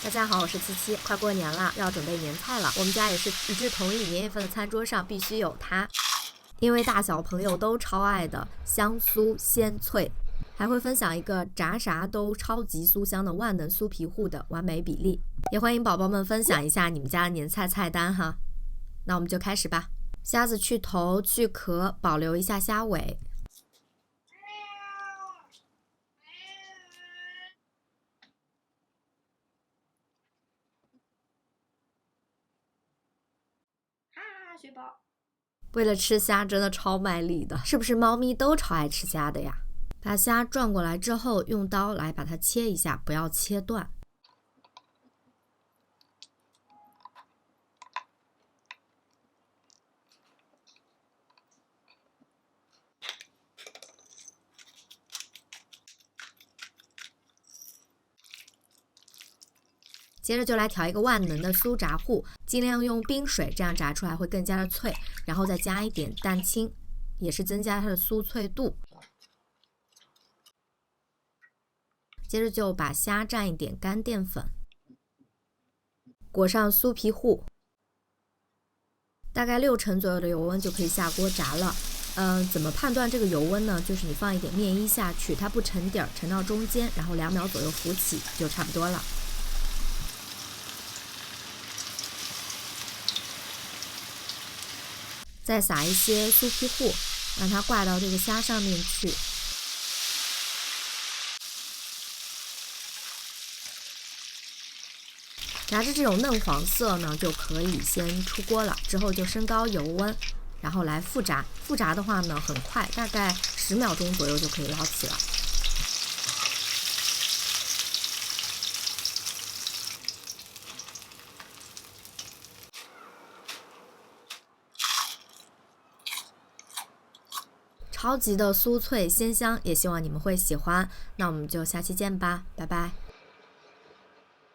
大家好，我是七七。快过年了，要准备年菜了。我们家也是一致同意，年夜饭的餐桌上必须有它，因为大小朋友都超爱的香酥鲜脆。还会分享一个炸啥都超级酥香的万能酥皮糊的完美比例。也欢迎宝宝们分享一下你们家的年菜菜单哈。那我们就开始吧。虾子去头去壳，保留一下虾尾。雪宝，为了吃虾真的超卖力的，是不是猫咪都超爱吃虾的呀？把虾转过来之后，用刀来把它切一下，不要切断。接着就来调一个万能的酥炸糊，尽量用冰水，这样炸出来会更加的脆。然后再加一点蛋清，也是增加它的酥脆度。接着就把虾蘸一点干淀粉，裹上酥皮糊，大概60%左右的油温就可以下锅炸了。怎么判断这个油温呢？就是你放一点面衣下去，它不沉底儿，沉到中间，然后2秒左右浮起就差不多了。再撒一些酥皮糊，让它挂到这个虾上面去。炸至这种嫩黄色呢，就可以先出锅了。之后就升高油温，然后来复炸。复炸的话呢，很快，大概10秒钟左右就可以捞起了。超级的酥脆鲜香，也希望你们会喜欢。那我们就下期见吧，拜拜。